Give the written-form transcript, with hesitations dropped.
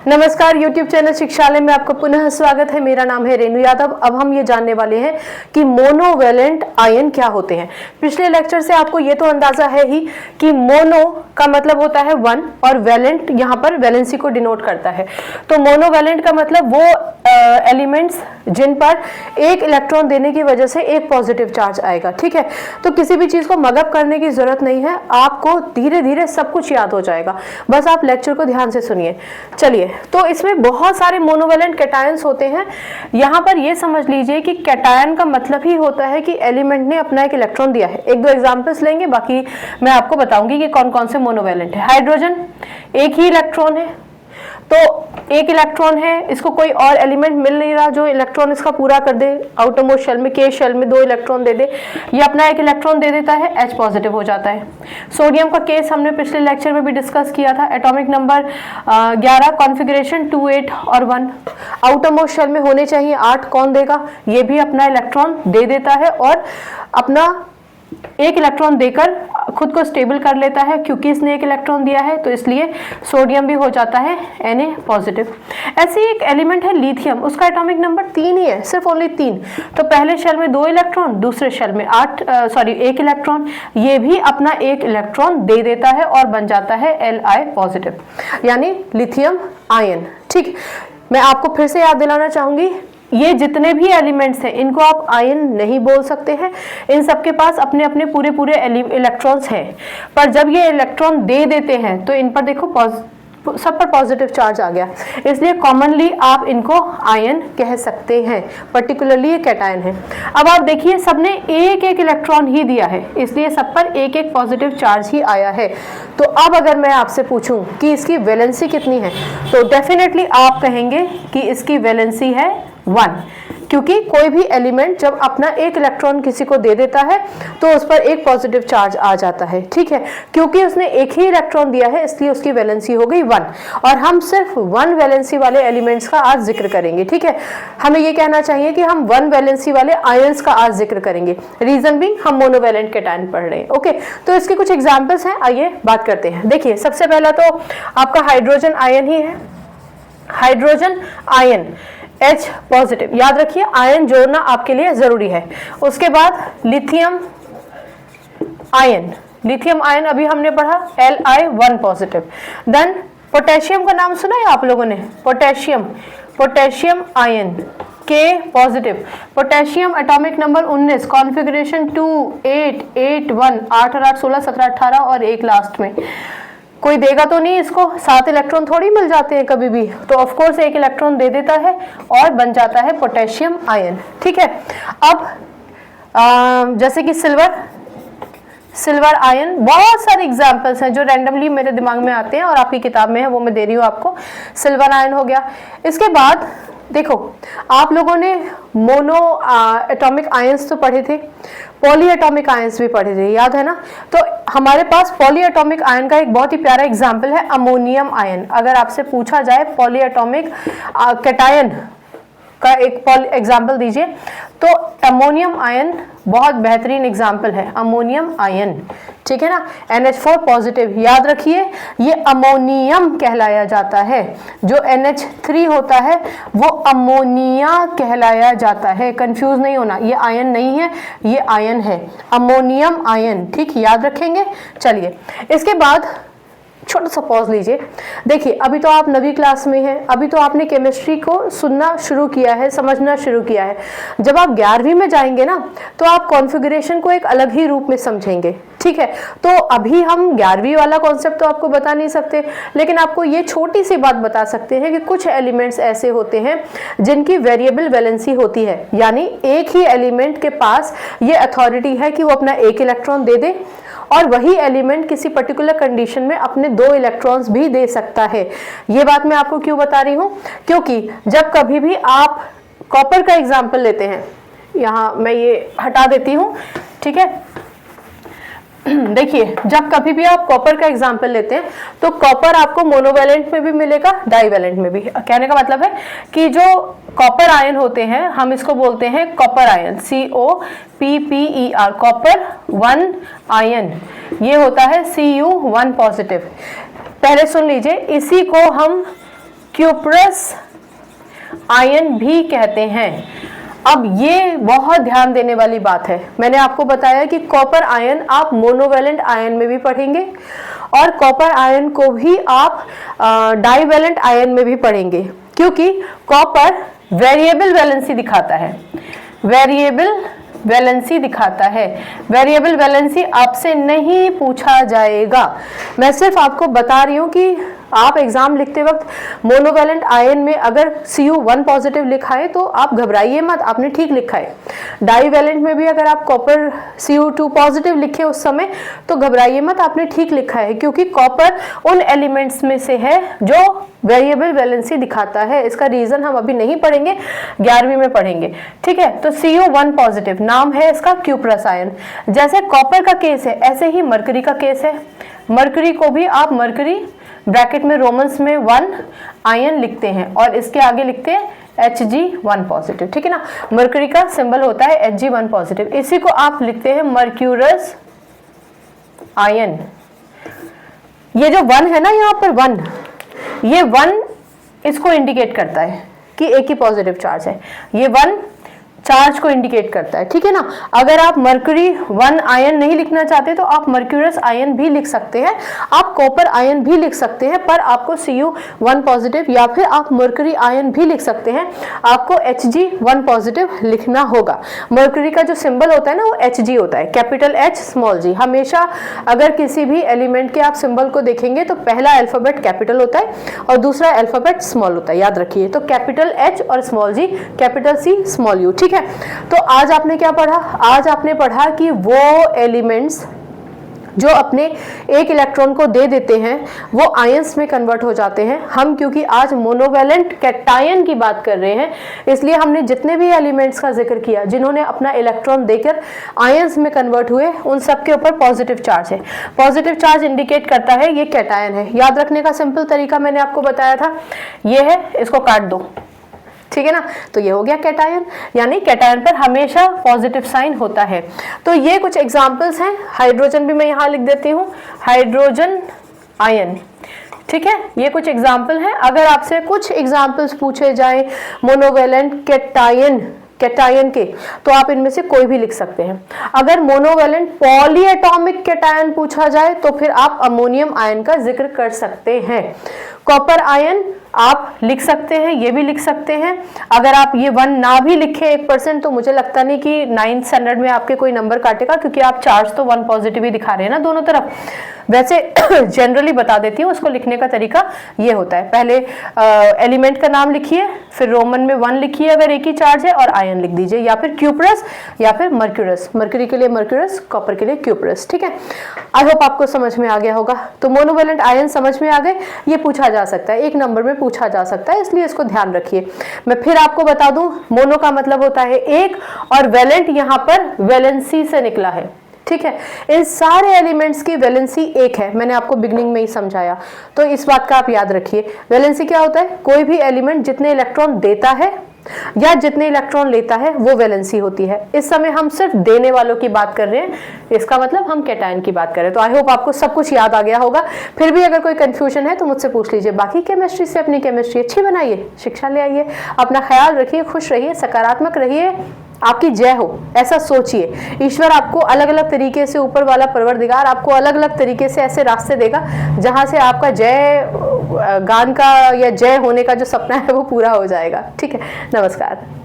नमस्कार, YouTube channel शिक्षालय में आपका पुनः स्वागत है। मेरा नाम है रेणु यादव। अब हम ये जानने वाले हैं कि मोनोवैलेंट आयन क्या होते हैं। पिछले लेक्चर से आपको ये तो अंदाजा है ही कि मोनो का मतलब होता है वन और वैलेंट यहाँ पर वैलेंसी को डिनोट करता है। तो मोनोवैलेंट का मतलब वो एलिमेंट्स जिन पर एक इलेक्ट्रॉन देने की वजह से एक पॉजिटिव चार्ज आएगा। ठीक है, तो किसी भी चीज को मगअप करने की जरूरत नहीं है, आपको धीरे धीरे सब कुछ याद हो जाएगा। बस आप लेक्चर को ध्यान से सुनिए। चलिए, तो इसमें बहुत सारे मोनोवैलेंट कैटायंस होते हैं। यहाँ पर ये समझ लीजिए कि कैटायन का मतलब ही होता है कि एलिमेंट ने अपना एक इलेक्ट्रॉन दिया है। एक दो एग्जांपल्स लेंगे, बाकी मैं आपको बताऊंगी कि कौन कौन से मोनोवैलेंट है। हाइड्रोजन एक ही इलेक्ट्रॉन है, तो एक इलेक्ट्रॉन है, इसको कोई और एलिमेंट मिल नहीं रहा जो इलेक्ट्रॉन इसका पूरा कर दे। आउटर मोस्ट शेल में, के शेल में 2 इलेक्ट्रॉन दे दे, ये अपना एक इलेक्ट्रॉन दे देता है, H पॉजिटिव हो जाता है। सोडियम का केस हमने पिछले लेक्चर में भी डिस्कस किया था। एटॉमिक नंबर 11, कॉन्फ़िगरेशन 2, 8 और 1। आउटर मोस्ट शेल में होने चाहिए 8, कौन देगा? ये भी अपना इलेक्ट्रॉन दे देता है और अपना एक इलेक्ट्रॉन देकर खुद को स्टेबल कर लेता है। क्योंकि इसने एक इलेक्ट्रॉन दिया है तो इसलिए सोडियम भी हो जाता है Na पॉजिटिव। ऐसे ही एक एलिमेंट है लिथियम, उसका एटॉमिक नंबर 3 ही है, सिर्फ ओनली 3। तो पहले शेल में 2 इलेक्ट्रॉन, दूसरे शेल में 1 इलेक्ट्रॉन, ये भी अपना एक इलेक्ट्रॉन दे देता है और बन जाता है Li पॉजिटिव, यानी लिथियम आयन। ठीक, मैं आपको फिर से याद दिलाना चाहूंगी, ये जितने भी एलिमेंट्स हैं इनको आप आयन नहीं बोल सकते हैं। इन सबके पास अपने अपने पूरे इलेक्ट्रॉन्स हैं, पर जब ये इलेक्ट्रॉन दे देते हैं तो इन पर देखो सब पर पॉजिटिव चार्ज आ गया, इसलिए कॉमनली आप इनको आयन कह सकते हैं। पर्टिकुलरली ये कैटायन है। अब आप देखिए, सबने एक एक इलेक्ट्रॉन ही दिया है, इसलिए सब पर एक एक पॉजिटिव चार्ज ही आया है। तो अब अगर मैं आपसे पूछूं कि इसकी वैलेंसी कितनी है, तो डेफिनेटली आप कहेंगे कि इसकी वैलेंसी है 1, क्योंकि कोई भी एलिमेंट जब अपना एक इलेक्ट्रॉन किसी को दे देता है तो उस पर एक पॉजिटिव चार्ज आ जाता है। ठीक है, क्योंकि उसने एक ही इलेक्ट्रॉन दिया है इसलिए उसकी वैलेंसी हो गई 1। और हम सिर्फ 1 वैलेंसी वाले एलिमेंट्स का आज जिक्र करेंगे। ठीक है, हमें ये कहना चाहिए कि हम 1 वैलेंसी वाले आयंस का आज जिक्र करेंगे। रीजन भी हम मोनोवैलेंट कैटायन पढ़ रहे हैं। ओके, तो इसके कुछ एग्जाम्पल्स हैं, आइए बात करते हैं। देखिए, सबसे पहला तो आपका हाइड्रोजन आयन ही है। हाइड्रोजन आयन H पॉजिटिव, याद रखिए आयन जोड़ना आपके लिए जरूरी है। उसके बाद लिथियम आयन, लिथियम आयन अभी हमने पढ़ा Li1 पॉजिटिव। देन पोटेशियम का नाम सुना है आप लोगों ने? Potassium, potassium ion K positive. Potassium atomic number 19, configuration 2, 8, 8, 1, 8 और 8 16, 17, 18 और 1 लास्ट में। कोई देगा तो नहीं इसको, 7 इलेक्ट्रॉन थोड़ी मिल जाते हैं कभी भी, तो ऑफ कोर्स एक इलेक्ट्रॉन दे देता है और बन जाता है पोटेशियम आयन। ठीक है, अब जैसे कि सिल्वर आयन, बहुत सारे एग्जांपल्स हैं जो रैंडमली मेरे दिमाग में आते हैं और आपकी किताब में है, वो मैं दे रही हूँ आपको। सिल्वर आयन हो गया। इसके बाद देखो, आप लोगों ने मोनो एटॉमिक आयंस तो पढ़े थे, पॉली एटॉमिक आयंस भी पढ़े थे, याद है ना? तो हमारे पास पॉली एटॉमिक आयन का एक बहुत ही प्यारा एग्जाम्पल है अमोनियम आयन। अगर आपसे पूछा जाए पॉली एटॉमिक कैटायन का एक एग्जाम्पल दीजिए, तो अमोनियम आयन बहुत बेहतरीन एग्जाम्पल है, अमोनियम आयन। ठीक है ना, NH4 पॉजिटिव, याद रखिए ये अमोनियम कहलाया जाता है। जो NH3 होता है वो अमोनिया कहलाया जाता है। कंफ्यूज नहीं होना, ये आयन नहीं है, ये आयन है, अमोनियम आयन। ठीक, याद रखेंगे। चलिए, इसके बाद छोटा सा पॉज लीजिए। देखिए, अभी तो आप 9वीं क्लास में हैं, अभी तो आपने केमिस्ट्री को सुनना शुरू किया है, समझना शुरू किया है। जब आप 11वीं में जाएंगे ना, तो आप कॉन्फ़िगरेशन को एक अलग ही रूप में समझेंगे। ठीक है, तो अभी हम 11वीं वाला कॉन्सेप्ट तो आपको बता नहीं सकते, लेकिन आपको ये छोटी सी बात बता सकते हैं कि कुछ एलिमेंट्स ऐसे होते हैं जिनकी वेरिएबल वैलेंसी होती है, यानी एक ही एलिमेंट के पास ये अथॉरिटी है कि वो अपना एक इलेक्ट्रॉन दे दे और वही एलिमेंट किसी पर्टिकुलर कंडीशन में अपने 2 इलेक्ट्रॉन्स भी दे सकता है। ये बात मैं आपको क्यों बता रही हूँ? क्योंकि जब कभी भी आप कॉपर का एग्जाम्पल लेते हैं, यहाँ मैं ये हटा देती हूँ। ठीक है, देखिए, जब कभी भी आप कॉपर का एग्जाम्पल लेते हैं तो कॉपर आपको मोनोवैलेंट में भी मिलेगा, डाईवैलेंट में भी। कहने का मतलब है कि जो कॉपर आयन होते हैं हम इसको बोलते हैं copper ion, COPPER, copper 1 ion. ये होता है Cu1 पॉजिटिव। पहले सुन लीजिए, इसी को हम क्यूप्रस आयन भी कहते हैं। अब ये बहुत ध्यान देने वाली बात है। मैंने आपको बताया कि कॉपर आयन आप मोनोवैलेंट आयन में भी पढ़ेंगे और कॉपर आयन को भी आप डाइवैलेंट आयन में भी पढ़ेंगे, क्योंकि कॉपर वेरिएबल वैलेंसी दिखाता है। वेरिएबल वैलेंसी दिखाता है। वेरिएबल वैलेंसी आपसे नहीं पूछा जाएगा। मैं सिर्फ आपको बता रही हूँ कि आप एग्जाम लिखते वक्त मोनोवैलेंट आयन में अगर Cu1 पॉजिटिव लिखा है तो आप घबराइए मत, आपने ठीक लिखा है। डाइवैलेंट में भी अगर आप कॉपर Cu2 पॉजिटिव लिखे उस समय तो घबराइए मत, आपने ठीक लिखा है, क्योंकि कॉपर उन एलिमेंट्स में से है जो वेरिएबल वैलेंसी दिखाता है। इसका रीजन हम अभी नहीं पढ़ेंगे, 11वीं में पढ़ेंगे, ठीक है। तो Cu1 पॉजिटिव नाम है इसका क्यूप्रस आयन। जैसे कॉपर का केस है ऐसे ही मरकरी का केस है। मरकरी को भी आप मरकरी ब्रैकेट में रोमन्स में 1 आयन लिखते हैं और इसके आगे लिखते हैं Hg1 पॉजिटिव, ठीक है ना। मरकरी का सिंबल होता है Hg1 पॉजिटिव, इसी को आप लिखते हैं मर्क्यूरस आयन। ये जो 1 है ना यहाँ पर 1, ये 1 इसको इंडिकेट करता है कि एक ही पॉजिटिव चार्ज है। ये 1 चार्ज को इंडिकेट करता है, ठीक है ना। अगर आप मर्क्यूरी 1 आयन नहीं लिखना चाहते तो आप मर्क्यूरस आयन भी लिख सकते हैं, आप कॉपर आयन भी लिख सकते हैं, पर आपको Cu1 पॉजिटिव या फिर आप मर्क्यूरी आयन भी लिख सकते हैं, आपको Hg1 पॉजिटिव लिखना होगा। मर्क्यूरी का जो सिंबल होता है ना वो Hg होता है, कैपिटल H स्मॉल g। हमेशा अगर किसी भी एलिमेंट के आप सिंबल को देखेंगे तो पहला अल्फाबेट कैपिटल होता है और दूसरा अल्फाबेट स्मॉल होता है, याद रखिए। तो कैपिटल H और small g, capital C small u, ठीक है। तो आज आपने क्या पढ़ा? आज आपने पढ़ा कि वो एलिमेंट्स जो अपने एक इलेक्ट्रॉन को दे देते हैं वो आयंस में कन्वर्ट हो जाते हैं। हम क्योंकि आज मोनोवैलेंट कैटायन की बात कर रहे हैं, इसलिए हमने जितने भी एलिमेंट्स का जिक्र किया जिन्होंने अपना इलेक्ट्रॉन देकर आयंस में कन्वर्ट हुए, उन सब के ऊपर पॉजिटिव चार्ज है। पॉजिटिव चार्ज इंडिकेट करता है ये कैटायन है। याद रखने का सिंपल तरीका मैंने आपको बताया था, ये है, इसको काट दो, ठीक है ना। तो ये हो गया कैटायन, यानी कैटायन पर हमेशा पॉजिटिव साइन होता है। तो ये कुछ एग्जांपल्स हैं। हाइड्रोजन भी मैं यहाँ लिख देती हूँ, हाइड्रोजन आयन, ठीक है। ये कुछ एग्जांपल हैं। अगर आपसे कुछ एग्जांपल्स पूछे जाएं मोनोवैलेंट कैटायन के, तो आप इनमें से कोई भी लिख सकते हैं। अगर मोनोवैलेंट पॉलीएटॉमिक कैटायन पूछा जाए तो फिर आप अमोनियम आयन का जिक्र कर सकते हैं। कॉपर आयन आप लिख सकते हैं, ये भी लिख सकते हैं। अगर आप ये 1 ना भी लिखे 1% तो मुझे लगता नहीं कि 9th स्टैंडर्ड में आपके कोई नंबर काटेगा, क्योंकि आप चार्ज तो 1 पॉजिटिव ही दिखा रहे हैं ना दोनों तरफ। वैसे जनरली बता देती हूँ, उसको लिखने का तरीका ये होता है, पहले एलिमेंट का नाम लिखिए, फिर रोमन में 1 लिखिए अगर एक ही चार्ज है, और आयन लिख दीजिए, या फिर क्यूप्रस या फिर मर्क्यूरस। मर्क्यूरी के लिए मर्क्यूरस, कॉपर के लिए क्यूप्रस, ठीक है। आई होप आपको समझ में आ गया होगा। तो मोनोवैलेंट आयन समझ में आ गए, ये पूछा जा सकता है, 1 नंबर में पूछा जा सकता है, इसलिए इसको ध्यान रखिए। मैं फिर आपको बता दूं, मोनो का मतलब होता है एक, और वैलेंट यहाँ पर वैलेंसी से निकला है, ठीक है। इन सारे एलिमेंट्स की वैलेंसी 1 है, मैंने आपको बिगनिंग में ही समझाया, तो इस बात का आप याद रखिए। वैलेंसी क्या होता है? कोई भी एलिमेंट जितने इलेक्ट्रॉन देता है या जितने इलेक्ट्रॉन लेता है वो वैलेंसी होती है। इस समय हम सिर्फ देने वालों की बात कर रहे हैं, इसका मतलब हम कैटायन की बात कर रहे हैं। तो आई होप आपको सब कुछ याद आ गया होगा। फिर भी अगर कोई कंफ्यूजन है तो मुझसे पूछ लीजिए। बाकी केमिस्ट्री से अपनी केमिस्ट्री अच्छी बनाइए, शिक्षा ले आइए, अपना ख्याल रखिए, खुश रहिए, सकारात्मक रहिए, आपकी जय हो, ऐसा सोचिए। ईश्वर आपको अलग अलग तरीके से, ऊपर वाला परवरदिगार आपको अलग अलग तरीके से ऐसे रास्ते देगा जहां से आपका जय गान का या जय होने का जो सपना है वो पूरा हो जाएगा, ठीक है। नमस्कार।